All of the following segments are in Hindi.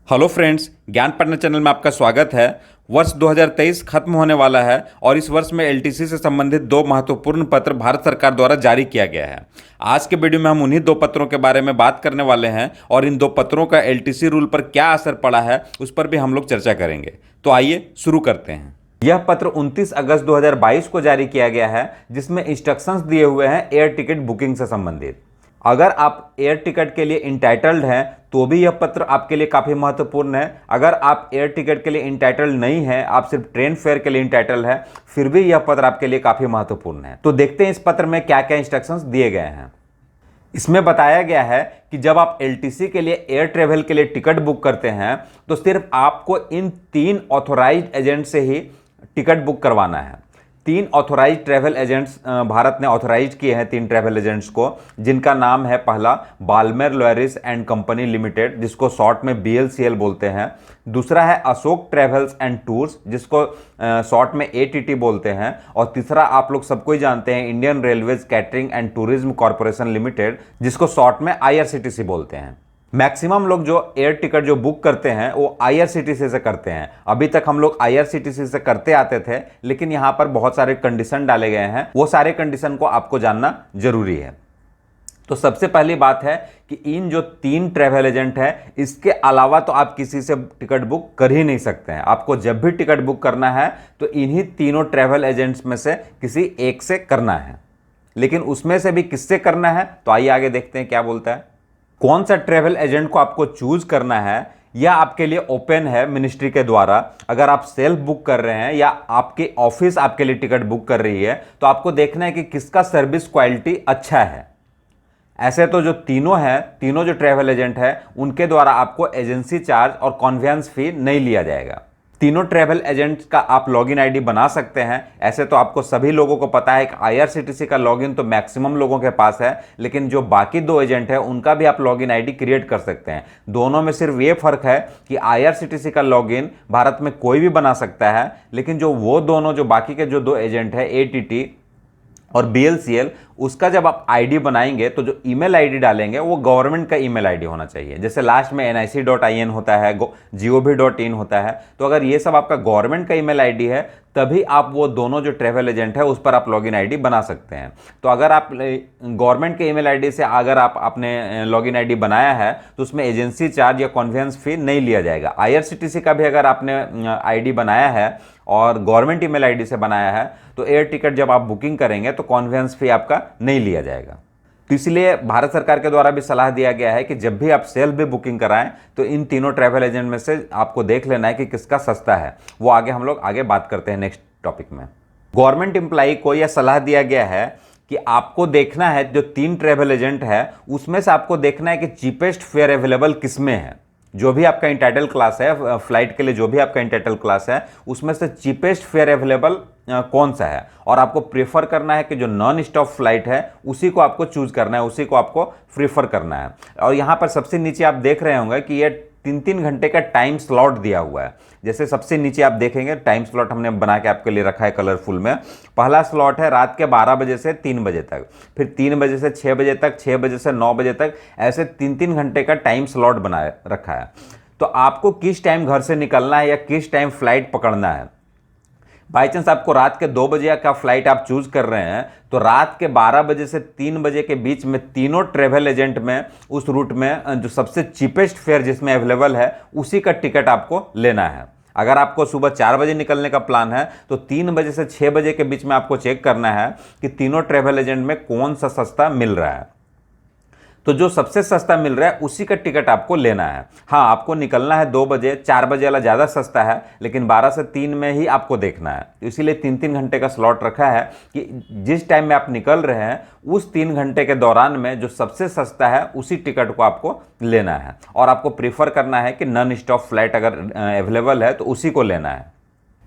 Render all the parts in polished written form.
हेलो फ्रेंड्स, ज्ञान पार्टनर चैनल में आपका स्वागत है। वर्ष 2023 खत्म होने वाला है और इस वर्ष में एलटीसी से संबंधित दो महत्वपूर्ण पत्र भारत सरकार द्वारा जारी किया गया है। आज के वीडियो में हम उन्हीं दो पत्रों के बारे में बात करने वाले हैं और इन दो पत्रों का एलटीसी रूल पर क्या असर पड़ा है उस पर भी हम लोग चर्चा करेंगे। तो आइए शुरू करते हैं। यह पत्र 29 अगस्त 2022 को जारी किया गया है, जिसमें इंस्ट्रक्शंस दिए हुए हैं एयर टिकट बुकिंग से संबंधित। अगर आप एयर टिकट के लिए इंटाइटल्ड हैं तो भी यह पत्र आपके लिए काफ़ी महत्वपूर्ण है। अगर आप एयर टिकट के लिए इंटाइटल्ड नहीं हैं, आप सिर्फ ट्रेन फेयर के लिए इंटाइटल्ड है, फिर भी यह पत्र आपके लिए काफ़ी महत्वपूर्ण है। तो देखते हैं इस पत्र में क्या क्या इंस्ट्रक्शंस दिए गए हैं। इसमें बताया गया है कि जब आप एलटीसी के लिए एयर ट्रेवल के लिए टिकट बुक करते हैं तो सिर्फ आपको इन 3 ऑथोराइज्ड एजेंट से ही टिकट बुक करवाना है। 3 ऑथोराइज्ड ट्रैवल एजेंट्स भारत ने ऑथोराइज किए हैं 3 ट्रैवल एजेंट्स को, जिनका नाम है पहला बाल्मेर लॉयरिस एंड कंपनी लिमिटेड, जिसको शॉर्ट में बीएलसीएल बोलते हैं। दूसरा है अशोक ट्रैवल्स एंड टूर्स, जिसको शॉर्ट में एटीटी बोलते हैं। और तीसरा आप लोग सबको ही जानते हैं Indian railways catering and tourism corporation limited, जिसको शॉर्ट में आईआरसीटीसी बोलते हैं। मैक्सिमम लोग जो एयर टिकट जो बुक करते हैं वो आईआरसीटीसी से करते हैं। अभी तक हम लोग आईआरसीटीसी से करते आते थे, लेकिन यहां पर बहुत सारे कंडीशन डाले गए हैं, वो सारे कंडीशन को आपको जानना जरूरी है। तो सबसे पहली बात है कि इन जो 3 ट्रैवल एजेंट हैं, इसके अलावा तो आप किसी से टिकट बुक कर ही नहीं सकते हैं। आपको जब भी टिकट बुक करना है तो इन्हीं तीनों ट्रैवल एजेंट्स में से किसी एक से करना है। लेकिन उसमें से भी किससे करना है, तो आइए आगे देखते हैं क्या बोलता है। कौन सा ट्रैवल एजेंट को आपको चूज करना है यह आपके लिए ओपन है मिनिस्ट्री के द्वारा। अगर आप सेल्फ बुक कर रहे हैं या आपके ऑफिस आपके लिए टिकट बुक कर रही है तो आपको देखना है कि किसका सर्विस क्वालिटी अच्छा है। ऐसे तो जो तीनों हैं, तीनों जो ट्रैवल एजेंट है, उनके द्वारा आपको एजेंसी चार्ज और कन्वेंस फी नहीं लिया जाएगा। तीनों ट्रैवल एजेंट्स का आप लॉगिन आईडी बना सकते हैं। ऐसे तो आपको सभी लोगों को पता है कि आईआरसीटीसी का लॉगिन तो मैक्सिमम लोगों के पास है, लेकिन जो बाकी 2 एजेंट है उनका भी आप लॉगिन आईडी क्रिएट कर सकते हैं। दोनों में सिर्फ ये फर्क है कि आईआरसीटीसी का लॉगिन भारत में कोई भी बना सकता है, लेकिन जो वो दोनों जो बाकी के जो 2 एजेंट है एटीटी और बीएलसीएल, उसका जब आप आईडी बनाएंगे तो जो ईमेल आईडी डालेंगे वो गवर्नमेंट का ईमेल आईडी होना चाहिए। जैसे लास्ट में nic.in होता है, gov.in होता है, तो अगर ये सब आपका गवर्नमेंट का ईमेल आईडी है तभी आप वो दोनों जो ट्रैवल एजेंट है उस पर आप लॉगिन आईडी बना सकते हैं। तो अगर आप गवर्नमेंट के ईमेल आईडी से अगर आपने लॉगिन आईडी बनाया है तो उसमें एजेंसी चार्ज या कन्वेंस फी नहीं लिया जाएगा। आईआरसीटीसी का भी अगर आपने आईडी बनाया है और गवर्नमेंट ईमेल आईडी से बनाया है तो एयर टिकट जब आप बुकिंग करेंगे तो कन्वेंस फी आपका नहीं लिया जाएगा। तो इसलिए भारत सरकार के द्वारा भी सलाह दिया गया है कि जब भी आप सेल्फ भी बुकिंग कराएं तो इन तीनों ट्रैवल एजेंट में से आपको देख लेना है कि किसका सस्ता है। वो आगे हम लोग आगे बात करते हैं नेक्स्ट टॉपिक में। गवर्नमेंट एम्प्लॉई को यह सलाह दिया गया है कि आपको देखना है जो 3 ट्रैवल एजेंट है उसमें से आपको देखना है कि चीपेस्ट फेयर अवेलेबल किसमें है। जो भी आपका इंटाइटल क्लास है फ्लाइट के लिए, जो भी आपका इंटाइटल क्लास है उसमें से चीपेस्ट फेयर अवेलेबल कौन सा है, और आपको प्रेफर करना है कि जो नॉन स्टॉप फ्लाइट है उसी को आपको चूज करना है, उसी को आपको प्रेफर करना है। और यहाँ पर सबसे नीचे आप देख रहे होंगे कि ये 3-3 घंटे का टाइम स्लॉट दिया हुआ है। जैसे सबसे नीचे आप देखेंगे टाइम स्लॉट हमने बना के आपके लिए रखा है कलरफुल में। पहला स्लॉट है रात के 12 बजे से 3 बजे तक, फिर 3 बजे से 6 बजे तक, 6 बजे से 9 बजे तक, ऐसे 3-3 घंटे का टाइम स्लॉट बना रखा है। तो आपको किस टाइम घर से निकलना है या किस टाइम फ्लाइट पकड़ना है। बाई चांस आपको रात के 2 बजे का फ्लाइट आप चूज कर रहे हैं तो रात के 12 बजे से 3 बजे के बीच में तीनों ट्रेवल एजेंट में उस रूट में जो सबसे चीपेस्ट फेयर जिसमें अवेलेबल है उसी का टिकट आपको लेना है। अगर आपको सुबह 4 बजे निकलने का प्लान है तो 3 बजे से 6 बजे के बीच में आपको चेक करना है कि तीनों ट्रेवल एजेंट में कौन सा सस्ता मिल रहा है। तो जो सबसे सस्ता मिल रहा है उसी का टिकट आपको लेना है। हाँ, आपको निकलना है 2 बजे, 4 बजे वाला ज़्यादा सस्ता है, लेकिन 12 से 3 में ही आपको देखना है। इसीलिए 3-3 घंटे का स्लॉट रखा है कि जिस टाइम में आप निकल रहे हैं उस 3 घंटे के दौरान में जो सबसे सस्ता है उसी टिकट को आपको लेना है। और आपको प्रीफर करना है कि नॉन स्टॉप फ्लाइट अगर अवेलेबल है तो उसी को लेना है।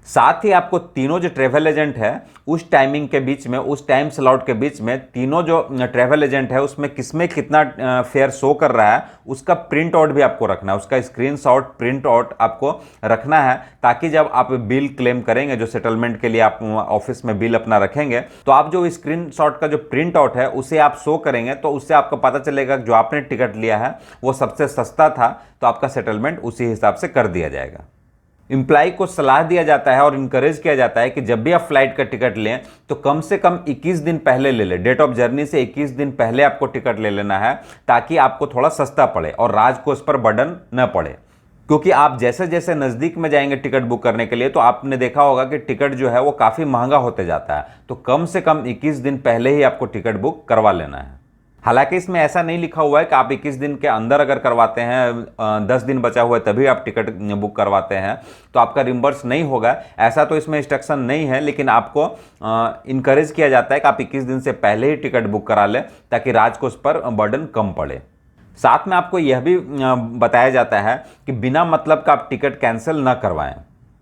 साथ ही आपको तीनों जो ट्रैवल एजेंट है उस टाइमिंग के बीच में, उस टाइम स्लॉट के बीच में तीनों जो ट्रैवल एजेंट है उसमें किसमें कितना फेयर शो कर रहा है उसका प्रिंट आउट भी आपको रखना है, उसका स्क्रीनशॉट प्रिंट आउट आपको रखना है, ताकि जब आप बिल क्लेम करेंगे, जो सेटलमेंट के लिए आप ऑफिस में बिल अपना रखेंगे, तो आप जो स्क्रीनशॉट का जो प्रिंट आउट है उसे आप शो करेंगे तो उससे आपको पता चलेगा कि जो आपने टिकट लिया है वो सबसे सस्ता था, तो आपका सेटलमेंट उसी हिसाब से कर दिया जाएगा। एम्प्लॉय को सलाह दिया जाता है और इनकरेज किया जाता है कि जब भी आप फ्लाइट का टिकट लें तो कम से कम 21 दिन पहले ले लें। डेट ऑफ जर्नी से 21 दिन पहले आपको टिकट ले लेना है, ताकि आपको थोड़ा सस्ता पड़े और राजकोष पर बर्डन न पड़े। क्योंकि आप जैसे जैसे नज़दीक में जाएंगे टिकट बुक करने के लिए तो आपने देखा होगा कि टिकट जो है वो काफ़ी महंगा होते जाता है, तो कम से कम 21 दिन पहले ही आपको टिकट बुक करवा लेना है। हालांकि इसमें ऐसा नहीं लिखा हुआ है कि आप 21 दिन के अंदर अगर करवाते हैं, 10 दिन बचा हुआ है तभी आप टिकट बुक करवाते हैं तो आपका रिम्बर्स नहीं होगा, ऐसा तो इसमें इंस्ट्रक्शन नहीं है। लेकिन आपको इनकरेज किया जाता है कि आप 21 दिन से पहले ही टिकट बुक करा लें, ताकि राजकोष पर बर्डन कम पड़े। साथ में आपको यह भी बताया जाता है कि बिना मतलब का आप टिकट कैंसिल न करवाएं,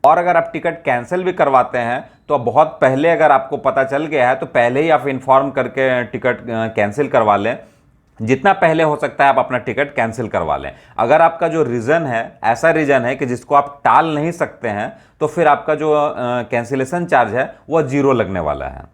और अगर आप टिकट कैंसिल भी करवाते हैं तो बहुत पहले अगर आपको पता चल गया है तो पहले ही आप इन्फॉर्म करके टिकट कैंसिल करवा लें। जितना पहले हो सकता है आप अपना टिकट कैंसिल करवा लें। अगर आपका जो रीज़न है ऐसा रीज़न है कि जिसको आप टाल नहीं सकते हैं, तो फिर आपका जो कैंसिलेशन चार्ज है वह 0 लगने वाला है।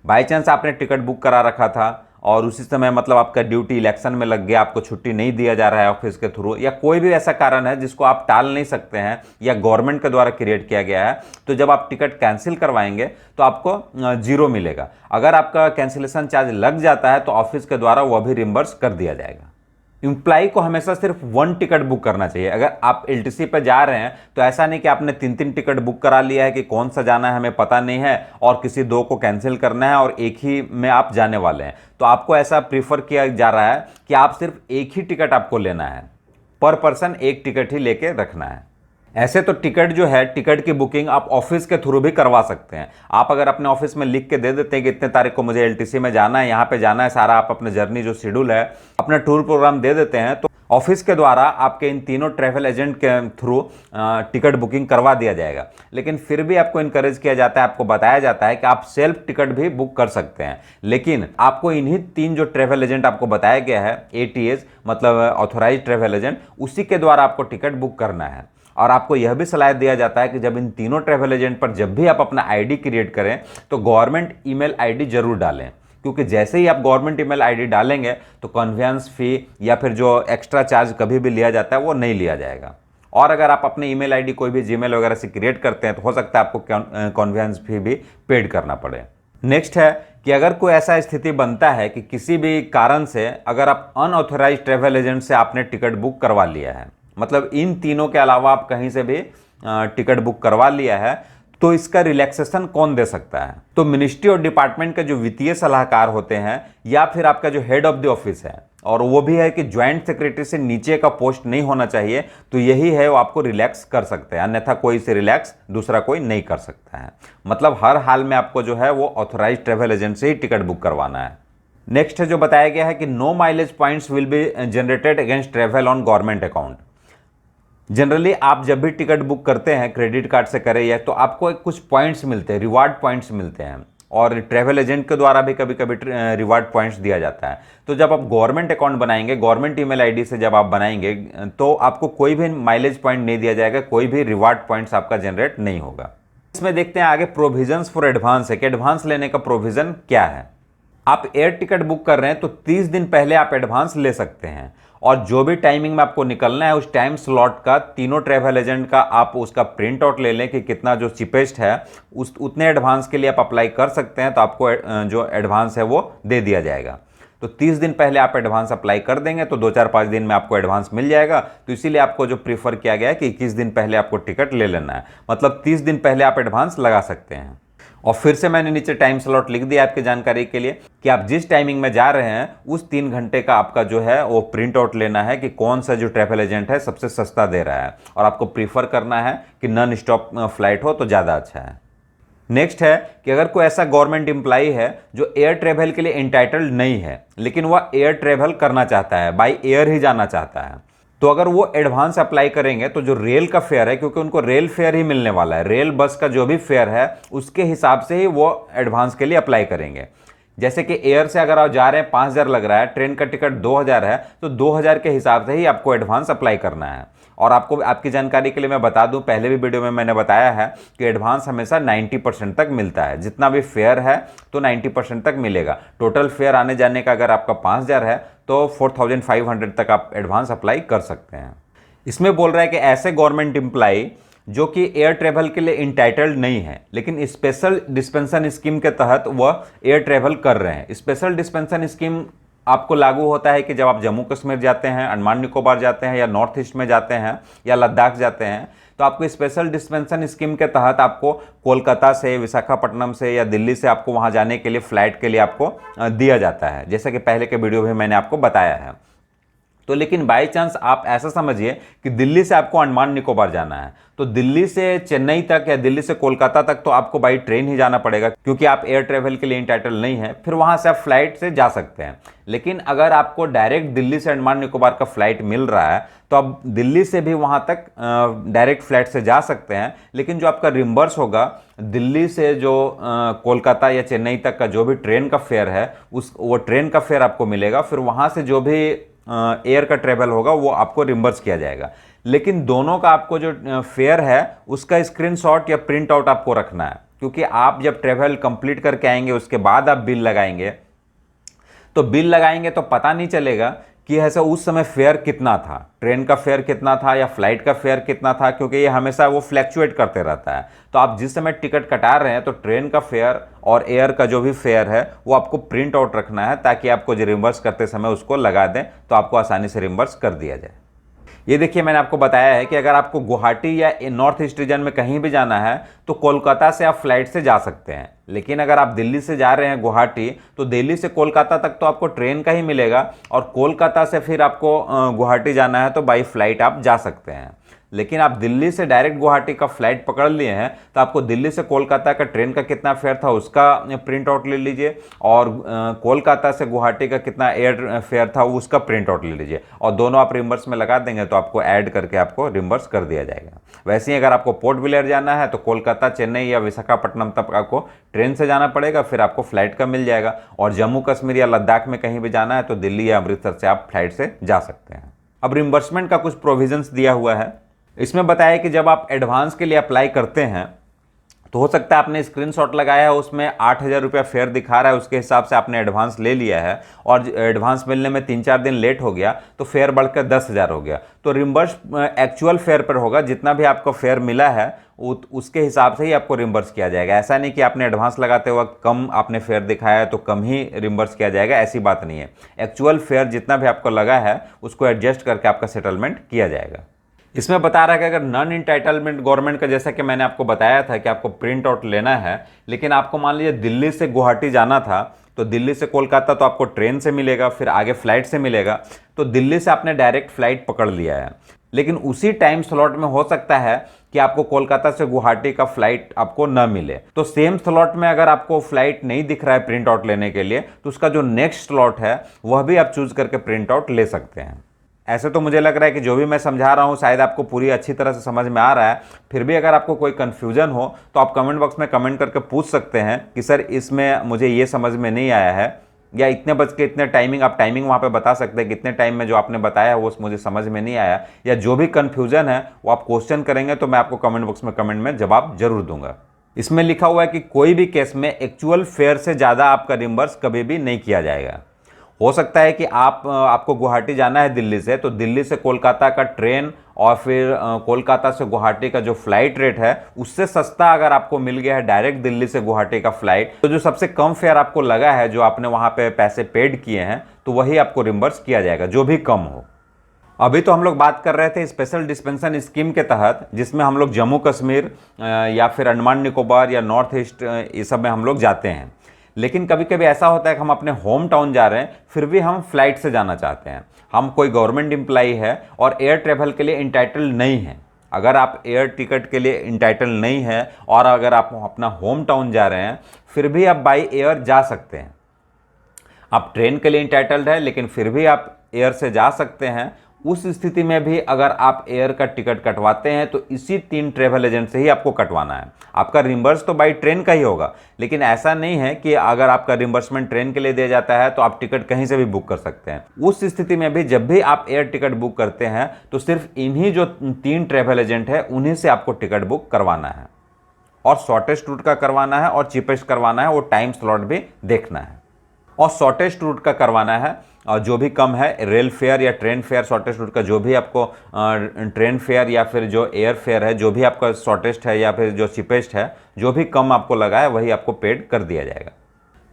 बाई चांस आपने टिकट बुक करा रखा था और उसी समय मतलब आपका ड्यूटी इलेक्शन में लग गया, आपको छुट्टी नहीं दिया जा रहा है ऑफिस के थ्रू, या कोई भी ऐसा कारण है जिसको आप टाल नहीं सकते हैं या गवर्नमेंट के द्वारा क्रिएट किया गया है, तो जब आप टिकट कैंसिल करवाएंगे तो आपको 0 मिलेगा। अगर आपका कैंसिलेशन चार्ज लग जाता है तो ऑफिस के द्वारा वह भी रिम्बर्स कर दिया जाएगा। एम्प्लॉय को हमेशा सिर्फ 1 टिकट बुक करना चाहिए। अगर आप एलटीसी पर जा रहे हैं तो ऐसा नहीं कि आपने 3 टिकट बुक करा लिया है कि कौन सा जाना है हमें पता नहीं है और किसी 2 को कैंसिल करना है और एक ही में आप जाने वाले हैं। तो आपको ऐसा प्रीफर किया जा रहा है कि आप सिर्फ एक ही टिकट आपको लेना है, पर पर्सन 1 टिकट ही लेके रखना है। ऐसे तो टिकट जो है, टिकट की बुकिंग आप ऑफिस के थ्रू भी करवा सकते हैं। आप अगर अपने ऑफिस में लिख के दे देते हैं कि इतने तारीख को मुझे एलटीसी में जाना है, यहाँ पे जाना है, सारा आप अपने जर्नी जो शेड्यूल है, अपना टूर प्रोग्राम दे देते हैं, तो ऑफिस के द्वारा आपके इन तीनों ट्रैवल एजेंट के थ्रू टिकट बुकिंग करवा दिया जाएगा। लेकिन फिर भी आपको इनकरेज किया जाता है, आपको बताया जाता है कि आप सेल्फ टिकट भी बुक कर सकते हैं। लेकिन आपको इन्हीं 3 जो ट्रैवल एजेंट आपको बताया गया है, ATS मतलब ऑथोराइज ट्रैवल एजेंट, उसी के द्वारा आपको टिकट बुक करना है। और आपको यह भी सलाह दिया जाता है कि जब इन तीनों ट्रैवल एजेंट पर जब भी आप अपना आईडी क्रिएट करें तो गवर्नमेंट ईमेल आईडी जरूर डालें, क्योंकि जैसे ही आप गवर्नमेंट ईमेल आईडी डालेंगे तो कन्वेंस फी या फिर जो एक्स्ट्रा चार्ज कभी भी लिया जाता है वो नहीं लिया जाएगा। और अगर आप अपने ईमेल आईडी कोई भी जीमेल वगैरह से क्रिएट करते हैं तो हो सकता है आपको कन्वेंस फी भी पेड करना पड़े। नेक्स्ट है कि अगर कोई ऐसा स्थिति बनता है कि किसी भी कारण से अगर आप अनऑथोराइज ट्रैवल एजेंट से आपने टिकट बुक करवा लिया है, मतलब इन तीनों के अलावा आप कहीं से भी टिकट बुक करवा लिया है, तो इसका रिलैक्सेशन कौन दे सकता है? तो मिनिस्ट्री और डिपार्टमेंट के जो वित्तीय सलाहकार होते हैं या फिर आपका जो हेड ऑफ द ऑफिस है, और वो भी है कि ज्वाइंट सेक्रेटरी से नीचे का पोस्ट नहीं होना चाहिए, तो यही है वो आपको रिलैक्स कर सकते हैं, अन्यथा कोई से रिलैक्स दूसरा कोई नहीं कर सकता है। मतलब हर हाल में आपको जो है वो ऑथोराइज ट्रैवल एजेंट से ही टिकट बुक करवाना है। नेक्स्ट है जो बताया गया है कि no mileage points will be generated against travel on government account. Generally आप जब भी टिकट बुक करते हैं क्रेडिट कार्ड से करें या, तो आपको कुछ पॉइंट्स मिलते हैं, रिवार्ड पॉइंट्स मिलते हैं, और ट्रैवल एजेंट के द्वारा भी कभी कभी रिवार्ड पॉइंट्स दिया जाता है। तो जब आप गवर्नमेंट अकाउंट बनाएंगे, गवर्नमेंट ईमेल आईडी से जब आप बनाएंगे, तो आपको कोई भी माइलेज पॉइंट नहीं दिया जाएगा, कोई भी रिवार्ड पॉइंट्स आपका जनरेट नहीं होगा। इसमें देखते हैं आगे प्रोविजंस फॉर एडवांस है कि एडवांस लेने का प्रोविजन क्या है। आप एयर टिकट बुक कर रहे हैं तो 30 दिन पहले आप एडवांस ले सकते हैं, और जो भी टाइमिंग में आपको निकलना है उस टाइम स्लॉट का तीनों ट्रैवल एजेंट का आप उसका प्रिंट आउट ले लें कि कितना जो चीपेस्ट है उस उतने एडवांस के लिए आप अप्लाई कर सकते हैं, तो आपको जो एडवांस है वो दे दिया जाएगा। तो 30 दिन पहले आप एडवांस अप्लाई कर देंगे तो 2-4-5 दिन में आपको एडवांस मिल जाएगा। तो इसीलिए आपको जो प्रीफर किया गया है कि 21 दिन पहले आपको टिकट ले लेना है, मतलब 30 दिन पहले आप एडवांस लगा सकते हैं। और फिर से मैंने नीचे टाइम स्लॉट लिख दिया आपकी जानकारी के लिए कि आप जिस टाइमिंग में जा रहे हैं उस 3 घंटे का आपका जो है वो प्रिंट आउट लेना है कि कौन सा जो ट्रैवल एजेंट है सबसे सस्ता दे रहा है, और आपको प्रीफर करना है कि नॉन स्टॉप फ्लाइट हो तो ज़्यादा अच्छा है। नेक्स्ट है कि अगर कोई ऐसा गवर्नमेंट एम्प्लॉई है जो एयर ट्रैवल के लिए एंटाइटल्ड नहीं है, लेकिन वह एयर ट्रैवल करना चाहता है, बाई एयर ही जाना चाहता है, तो अगर वो एडवांस अप्लाई करेंगे तो जो रेल का फेयर है, क्योंकि उनको रेल फेयर ही मिलने वाला है, रेल बस का जो भी फेयर है उसके हिसाब से ही वो एडवांस के लिए अप्लाई करेंगे। जैसे कि एयर से अगर आप जा रहे हैं 5,000 लग रहा है, ट्रेन का टिकट 2,000 है, तो 2,000 के हिसाब से ही आपको एडवांस अप्लाई करना है। और आपको आपकी जानकारी के लिए मैं बता दूं, पहले भी वीडियो में मैंने बताया है कि एडवांस हमेशा 90% तक मिलता है। जितना भी फेयर है तो 90% तक मिलेगा। टोटल फेयर आने जाने का अगर आपका 5,000 है तो 4,500 तक आप एडवांस अप्लाई कर सकते हैं। इसमें बोल रहा है कि ऐसे गवर्नमेंट एम्प्लाई जो कि एयर ट्रेवल के लिए इंटाइटल्ड नहीं है, लेकिन स्पेशल डिस्पेंशन स्कीम के तहत वह एयर ट्रेवल कर रहे हैं। स्पेशल डिस्पेंशन स्कीम आपको लागू होता है कि जब आप जम्मू कश्मीर जाते हैं, अंडमान निकोबार जाते हैं, या नॉर्थ ईस्ट में जाते हैं, या लद्दाख जाते हैं, तो आपको स्पेशल डिस्पेंशन स्कीम के तहत आपको कोलकाता से, विशाखापट्टनम से या दिल्ली से आपको वहां जाने के लिए फ्लाइट के लिए आपको दिया जाता है, जैसा कि पहले के वीडियो में मैंने आपको बताया है। तो लेकिन बाई चांस आप ऐसा समझिए कि दिल्ली से आपको अंडमान निकोबार जाना है, तो दिल्ली से चेन्नई तक या दिल्ली से कोलकाता तक तो आपको बाई ट्रेन ही जाना पड़ेगा, क्योंकि आप एयर ट्रेवल के लिए इंटाइटल नहीं है। फिर वहां से आप फ्लाइट से जा सकते हैं। लेकिन अगर आपको डायरेक्ट दिल्ली से अंडमान निकोबार का फ्लाइट मिल रहा है तो आप दिल्ली से भी वहां तक डायरेक्ट फ्लाइट से जा सकते हैं। लेकिन जो आपका रिम्बर्स होगा दिल्ली से जो कोलकाता या चेन्नई तक का जो भी ट्रेन का फेयर है, वो ट्रेन का फेयर आपको मिलेगा। फिर वहां से जो भी एयर का ट्रेवल होगा वो आपको रिम्बर्स किया जाएगा। लेकिन दोनों का आपको जो फेयर है उसका स्क्रीनशॉट या प्रिंट आउट आपको रखना है, क्योंकि आप जब ट्रेवल कंप्लीट करके आएंगे उसके बाद आप बिल लगाएंगे, तो बिल लगाएंगे तो पता नहीं चलेगा कि ऐसा उस समय फेयर कितना था, ट्रेन का फेयर कितना था या फ्लाइट का फेयर कितना था, क्योंकि ये हमेशा वो फ्लैक्चुएट करते रहता है। तो आप जिस समय टिकट कटा रहे हैं तो ट्रेन का फेयर और एयर का जो भी फेयर है वो आपको प्रिंट आउट रखना है, ताकि आपको जो रिम्बर्स करते समय उसको लगा दें तो आपको आसानी से रिम्बर्स कर दिया जाए। ये देखिए, मैंने आपको बताया है कि अगर आपको गुवाहाटी या नॉर्थ ईस्ट रीजन में कहीं भी जाना है तो कोलकाता से आप फ्लाइट से जा सकते हैं। लेकिन अगर आप दिल्ली से जा रहे हैं गुवाहाटी, तो दिल्ली से कोलकाता तक तो आपको ट्रेन का ही मिलेगा, और कोलकाता से फिर आपको गुवाहाटी जाना है तो बाई फ्लाइट आप जा सकते हैं। लेकिन आप दिल्ली से डायरेक्ट गुवाहाटी का फ्लाइट पकड़ लिए हैं तो आपको दिल्ली से कोलकाता का ट्रेन का कितना फेयर था उसका प्रिंट आउट ले लीजिए, और कोलकाता से गुवाहाटी का कितना एयर फेयर था उसका प्रिंट आउट ले लीजिए, और दोनों आप रिम्बर्स में लगा देंगे तो आपको ऐड करके आपको रिम्बर्स कर दिया जाएगा। वैसे ही अगर आपको पोर्ट ब्लेयर जाना है तो कोलकाता, चेन्नई या विशाखापट्टनम तक आपको ट्रेन से जाना पड़ेगा, फिर आपको फ्लाइट का मिल जाएगा। और जम्मू कश्मीर या लद्दाख में कहीं भी जाना है तो दिल्ली या अमृतसर से आप फ्लाइट से जा सकते हैं। अब रिम्बर्समेंट का कुछ प्रोविजंस दिया हुआ है। इसमें बताया कि जब आप एडवांस के लिए अप्लाई करते हैं तो हो सकता है आपने स्क्रीनशॉट लगाया है, उसमें 8,000 रुपया फेयर दिखा रहा है, उसके हिसाब से आपने एडवांस ले लिया है और एडवांस मिलने में 3-4 दिन लेट हो गया तो फेयर बढ़कर 10,000 हो गया। तो रिम्बर्स एक्चुअल फेयर पर होगा, जितना भी आपको फेयर मिला है उसके हिसाब से ही आपको रिम्बर्स किया जाएगा। ऐसा नहीं कि आपने एडवांस लगाते वक्त कम आपने फेयर दिखाया है तो कम ही रिम्बर्स किया जाएगा, ऐसी बात नहीं है। एक्चुअल फेयर जितना भी आपको लगा है उसको एडजस्ट करके आपका सेटलमेंट किया जाएगा। इसमें बता रहा है कि अगर नॉन इंटाइटलमेंट गवर्नमेंट का, जैसा कि मैंने आपको बताया था कि आपको प्रिंट आउट लेना है, लेकिन आपको मान लीजिए दिल्ली से गुवाहाटी जाना था तो दिल्ली से कोलकाता तो आपको ट्रेन से मिलेगा, फिर आगे फ्लाइट से मिलेगा। तो दिल्ली से आपने डायरेक्ट फ्लाइट पकड़ लिया है, लेकिन उसी टाइम स्लॉट में हो सकता है कि आपको कोलकाता से गुवाहाटी का फ्लाइट आपको न मिले। तो सेम स्लॉट में अगर आपको फ्लाइट नहीं दिख रहा है प्रिंट आउट लेने के लिए, तो उसका जो नेक्स्ट स्लॉट है वह भी आप चूज करके प्रिंट आउट ले सकते हैं। ऐसे तो मुझे लग रहा है कि जो भी मैं समझा रहा हूँ शायद आपको पूरी अच्छी तरह से समझ में आ रहा है। फिर भी अगर आपको कोई कन्फ्यूजन हो तो आप कमेंट बॉक्स में कमेंट करके पूछ सकते हैं कि सर इसमें मुझे ये समझ में नहीं आया है, या इतने बज के इतने टाइमिंग, आप टाइमिंग वहाँ पे बता सकते हैं कि इतने टाइम में जो आपने बताया है वो मुझे समझ में नहीं आया, या जो भी कन्फ्यूजन है वो आप क्वेश्चन करेंगे तो मैं आपको कमेंट बॉक्स में कमेंट में जवाब जरूर दूंगा। इसमें लिखा हुआ है कि कोई भी केस में एक्चुअल फेयर से ज़्यादा आपका रिम्बर्स कभी भी नहीं किया जाएगा। हो सकता है कि आपको गुवाहाटी जाना है दिल्ली से, तो दिल्ली से कोलकाता का ट्रेन और फिर कोलकाता से गुवाहाटी का जो फ्लाइट रेट है उससे सस्ता अगर आपको मिल गया है डायरेक्ट दिल्ली से गुवाहाटी का फ्लाइट, तो जो सबसे कम फेयर आपको लगा है, जो आपने वहां पे पैसे पेड किए हैं, तो वही आपको रिम्बर्स किया जाएगा, जो भी कम हो। अभी तो हम लोग बात कर रहे थे स्पेशल डिस्पेंशन स्कीम के तहत, जिसमें हम लोग जम्मू कश्मीर या फिर अंडमान निकोबार या नॉर्थ ईस्ट ये सब में हम लोग जाते हैं। लेकिन कभी कभी ऐसा होता है कि हम अपने होम टाउन जा रहे हैं, फिर भी हम फ्लाइट से जाना चाहते हैं। हम कोई गवर्नमेंट एम्प्लॉई है और एयर ट्रेवल के लिए इंटाइटल नहीं है। अगर आप एयर टिकट के लिए इंटाइटल नहीं है और अगर आप अपना होम टाउन जा रहे हैं, फिर भी आप बाई एयर जा सकते हैं। आप ट्रेन के लिए इंटाइटल्ड है लेकिन फिर भी आप एयर से जा सकते हैं। उस स्थिति में भी अगर आप एयर का टिकट कटवाते हैं तो इसी 3 ट्रैवल एजेंट से ही आपको कटवाना है। आपका रिम्बर्स तो बाई ट्रेन का ही होगा, लेकिन ऐसा नहीं है कि अगर आपका रिम्बर्समेंट ट्रेन के लिए दिया जाता है तो आप टिकट कहीं से भी बुक कर सकते हैं। उस स्थिति में भी जब भी आप एयर टिकट बुक करते हैं तो सिर्फ इन्हीं जो 3 ट्रैवल एजेंट है उन्हीं से आपको टिकट बुक करवाना है, और शॉर्टेस्ट रूट का करवाना है और चीपेस्ट करवाना है, वो टाइम स्लॉट भी देखना है। और शॉर्टेस्ट रूट का करवाना है और जो भी कम है, रेल फेयर या ट्रेन फेयर, शॉर्टेस्ट रूट का जो भी आपको ट्रेन फेयर या फिर जो एयर फेयर है, जो भी आपका शॉर्टेस्ट है या फिर जो चीपेस्ट है, जो भी कम आपको लगा है वही आपको पेड कर दिया जाएगा।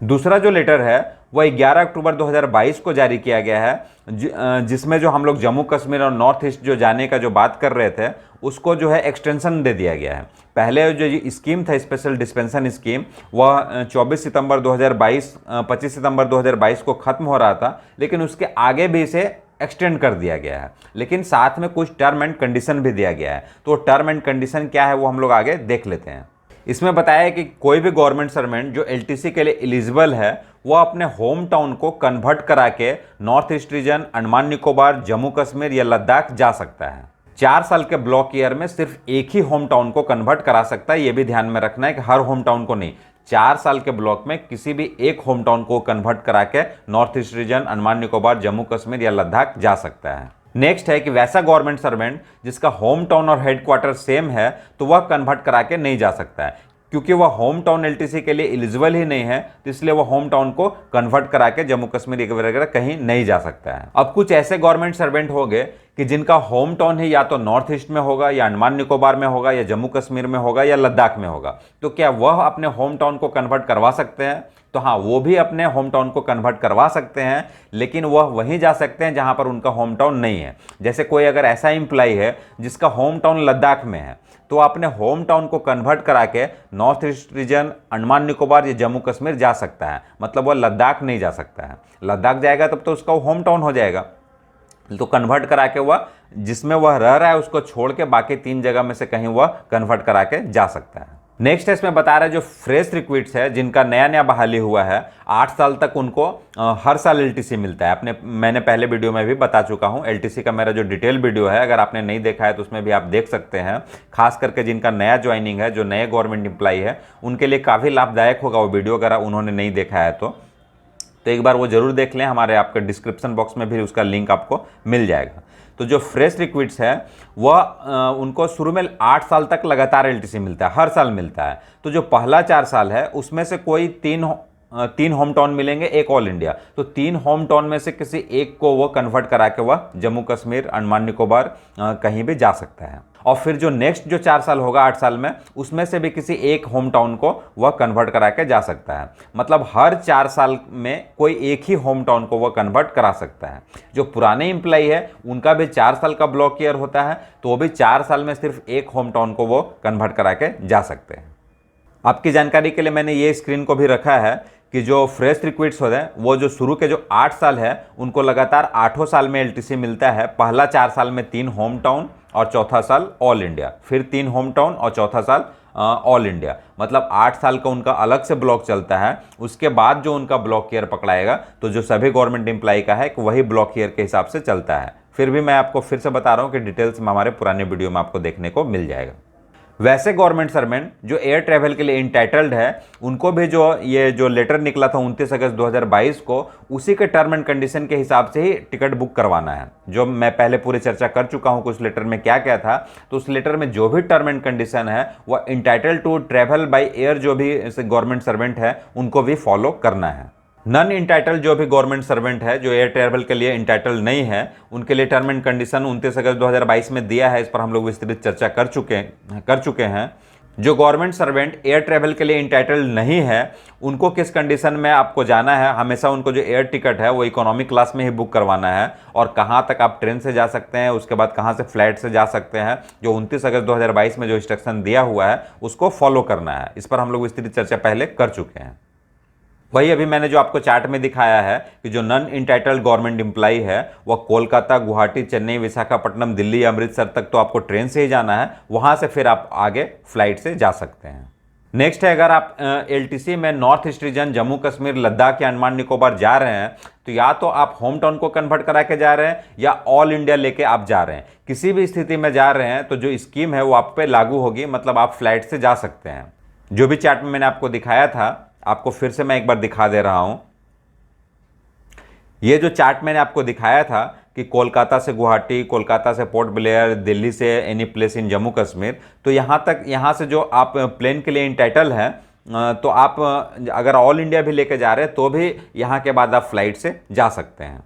दूसरा जो लेटर है वह 11 अक्टूबर 2022 को जारी किया गया है, जिसमें जो हम लोग जम्मू कश्मीर और नॉर्थ ईस्ट जो जाने का जो बात कर रहे थे उसको जो है एक्सटेंशन दे दिया गया है। पहले जो ये स्कीम था, स्पेशल डिस्पेंशन स्कीम, वह 24 सितंबर 2022 25 सितंबर 2022 को ख़त्म हो रहा था, लेकिन उसके आगे भी इसे एक्सटेंड कर दिया गया है, लेकिन साथ में कुछ टर्म एंड कंडीशन भी दिया गया है। तो टर्म एंड कंडीशन क्या है वो हम लोग आगे देख लेते हैं। इसमें बताया है कि कोई भी गवर्नमेंट सर्वेंट जो एलटीसी के लिए एलिजिबल है वो अपने होम टाउन को कन्वर्ट करा के north east region, Andaman Nicobar, Jammu Kashmir या लद्दाख जा सकता है। 4 साल के ब्लॉक ईयर में सिर्फ एक ही होम टाउन को कन्वर्ट करा सकता है। ये भी ध्यान में रखना है कि हर होम टाउन को नहीं, 4 साल के ब्लॉक में किसी भी एक होम टाउन को कन्वर्ट करा के north east region, Andaman Nicobar, Jammu Kashmir या लद्दाख जा सकता है। नेक्स्ट है कि वैसा गवर्नमेंट सर्वेंट जिसका होम टाउन और हेडक्वार्टर सेम है तो वह कन्वर्ट करा के नहीं जा सकता है, क्योंकि वह होम टाउन एलटीसी के लिए एलिजिबल ही नहीं है, तो इसलिए वह होम टाउन को कन्वर्ट करा के जम्मू कश्मीर वगैरह कहीं नहीं जा सकता है। अब कुछ ऐसे गवर्नमेंट सर्वेंट हो गए कि जिनका होम टाउन ही या तो नॉर्थ ईस्ट में होगा या अंडमान निकोबार में होगा या जम्मू कश्मीर में होगा या लद्दाख में होगा, तो क्या वह अपने होम टाउन को कन्वर्ट करवा सकते हैं? तो हाँ, वो भी अपने होम टाउन को कन्वर्ट करवा सकते हैं, लेकिन वह वहीं जा सकते हैं जहां पर उनका होम टाउन नहीं है। जैसे कोई अगर ऐसा एम्प्लॉय है जिसका होम टाउन लद्दाख में है, तो अपने होम टाउन को कन्वर्ट करा के north east region, Andaman Nicobar या जम्मू कश्मीर जा सकता है, मतलब वह लद्दाख नहीं जा सकता है। लद्दाख जाएगा तब तो उसका होम टाउन हो जाएगा, तो कन्वर्ट करा के वह जिसमें वह रह रहा है उसको छोड़ के बाकी 3 जगह में से कहीं वह कन्वर्ट करा के जा सकता है। नेक्स्ट है, इसमें बता रहा है जो फ्रेश रिक्रूट्स है जिनका नया नया बहाली हुआ है, 8 साल तक उनको हर साल एलटीसी मिलता है। मैंने पहले वीडियो में भी बता चुका हूं, एलटीसी का मेरा जो डिटेल वीडियो है, अगर आपने नहीं देखा है तो उसमें भी आप देख सकते हैं। खास करके जिनका नया ज्वाइनिंग है, जो नए गवर्नमेंट एम्प्लॉय है, उनके लिए काफ़ी लाभदायक होगा वो वीडियो, अगर उन्होंने नहीं देखा है तो एक बार वो जरूर देख लें। हमारे आपके डिस्क्रिप्शन बॉक्स में भी उसका लिंक आपको मिल जाएगा। तो जो फ्रेश रिक्रूट्स है वह उनको शुरू में 8 साल तक लगातार एलटीसी मिलता है, हर साल मिलता है। तो जो पहला 4 साल है उसमें से कोई 3 होम टाउन मिलेंगे, एक ऑल इंडिया, तो 3 होम टाउन में से किसी एक को वो कन्वर्ट करा के वह जम्मू कश्मीर, अंडमान निकोबार कहीं भी जा सकता है। और फिर जो नेक्स्ट जो 4 साल होगा 8 साल में, उसमें से भी किसी एक होम टाउन को वह कन्वर्ट करा के जा सकता है। मतलब हर 4 साल में कोई एक ही होम टाउन को वह कन्वर्ट करा सकता है। जो पुराने एम्प्लॉय है उनका भी 4 साल का ब्लॉक ईयर होता है, तो वो भी 4 साल में सिर्फ एक होम टाउन को वो कन्वर्ट करा के जा सकते हैं। आपकी जानकारी के लिए मैंने ये स्क्रीन को भी रखा है कि जो फ्रेश रिक्रूट्स होते हैं वो जो शुरू के जो 8 साल है उनको लगातार 8 साल में एलटीसी मिलता है। पहला 4 साल में 3 होम टाउन और चौथा साल ऑल इंडिया, फिर 3 होम टाउन और चौथा साल ऑल इंडिया, मतलब 8 साल का उनका अलग से ब्लॉक चलता है। उसके बाद जो उनका ब्लॉक ईयर पकड़ाएगा तो जो सभी गवर्नमेंट एम्प्लॉय का है कि वही ब्लॉक ईयर के हिसाब से चलता है। फिर भी मैं आपको फिर से बता रहा हूँ कि डिटेल्स में हमारे पुराने वीडियो में आपको देखने को मिल जाएगा। वैसे गवर्नमेंट सर्वेंट जो एयर ट्रैवल के लिए इंटाइटल्ड है उनको भी ये जो लेटर निकला था 29 अगस्त 2022 को, उसी के टर्म एंड कंडीशन के हिसाब से ही टिकट बुक करवाना है। जो मैं पहले पूरी चर्चा कर चुका हूं कुछ लेटर में क्या क्या था, तो उस लेटर में जो भी टर्म एंड कंडीशन है वह entitled to travel by air जो भी गवर्नमेंट सर्वेंट है उनको भी फॉलो करना है। नन इंटाइटल जो भी गवर्नमेंट सर्वेंट है जो एयर ट्रैवल के लिए इंटाइटल नहीं है, उनके लिए टर्म एंड कंडीशन 29 अगस्त 2022 में दिया है। इस पर हम लोग विस्तृत चर्चा कर चुके हैं। जो गवर्नमेंट सर्वेंट एयर ट्रैवल के लिए इंटाइटल नहीं है उनको किस कंडीशन में आपको जाना है, हमेशा उनको जो एयर टिकट है वो इकोनॉमी क्लास में ही बुक करवाना है। और कहाँ तक आप ट्रेन से जा सकते हैं, उसके बाद कहाँ से फ्लाइट से जा सकते हैं, जो 29 अगस्त 2022 में जो इंस्ट्रक्शन दिया हुआ है उसको फॉलो करना है। इस पर हम लोग विस्तृत चर्चा पहले कर चुके हैं। वही अभी मैंने जो आपको चार्ट में दिखाया है कि जो नन इंटाइटल्ड गवर्नमेंट एम्प्लॉय है वह कोलकाता, गुवाहाटी, चेन्नई, विशाखापट्टनम, दिल्ली, अमृतसर तक तो आपको ट्रेन से ही जाना है, वहां से फिर आप आगे फ्लाइट से जा सकते हैं। नेक्स्ट है, अगर आप एलटीसी में north east region Jammu Kashmir Ladakh या अंडमान निकोबार जा रहे हैं तो या तो आप होम टाउन को कन्वर्ट करा के जा रहे हैं या ऑल इंडिया लेके आप जा रहे हैं। किसी भी स्थिति में जा रहे हैं तो जो स्कीम है वो आप पे लागू होगी, मतलब आप फ्लाइट से जा सकते हैं। जो भी चार्ट में मैंने आपको दिखाया था आपको फिर से मैं एक बार दिखा दे रहा हूं। ये जो चार्ट मैंने आपको दिखाया था कि कोलकाता से गुवाहाटी, कोलकाता से पोर्ट ब्लेयर, दिल्ली से any place in Jammu Kashmir, तो यहाँ से जो आप प्लेन के लिए इंटाइटल हैं तो आप अगर ऑल इंडिया भी लेके जा रहे हैं तो भी यहाँ के बाद आप फ्लाइट से जा सकते हैं।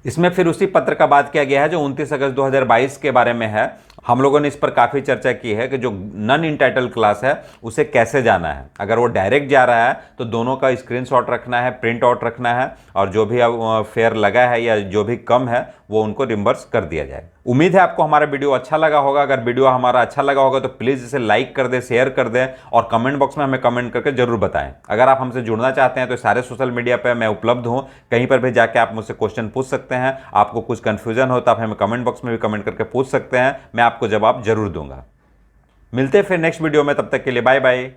इसमें फिर उसी पत्र का बात किया गया है जो 29 अगस्त 2022 के बारे में है। हम लोगों ने इस पर काफ़ी चर्चा की है कि जो नॉन इंटाइटल क्लास है उसे कैसे जाना है। अगर वो डायरेक्ट जा रहा है तो दोनों का स्क्रीनशॉट रखना है, प्रिंट आउट रखना है, और जो भी फेयर लगा है या जो भी कम है वो उनको रिम्बर्स कर दिया जाए। उम्मीद है आपको हमारा वीडियो अच्छा लगा होगा। अगर वीडियो हमारा अच्छा लगा होगा तो प्लीज़ इसे लाइक कर दें, शेयर कर दें और कमेंट बॉक्स में हमें कमेंट करके जरूर बताएं। अगर आप हमसे जुड़ना चाहते हैं तो सारे सोशल मीडिया पर मैं उपलब्ध हूँ, कहीं पर भी जाके आप मुझसे क्वेश्चन पूछ सकते हैं। आपको कुछ कन्फ्यूजन हो तो आप हमें कमेंट बॉक्स में भी कमेंट करके पूछ सकते हैं, मैं आपको जवाब जरूर दूंगा। मिलते हैं फिर नेक्स्ट वीडियो में, तब तक के लिए बाय बाय।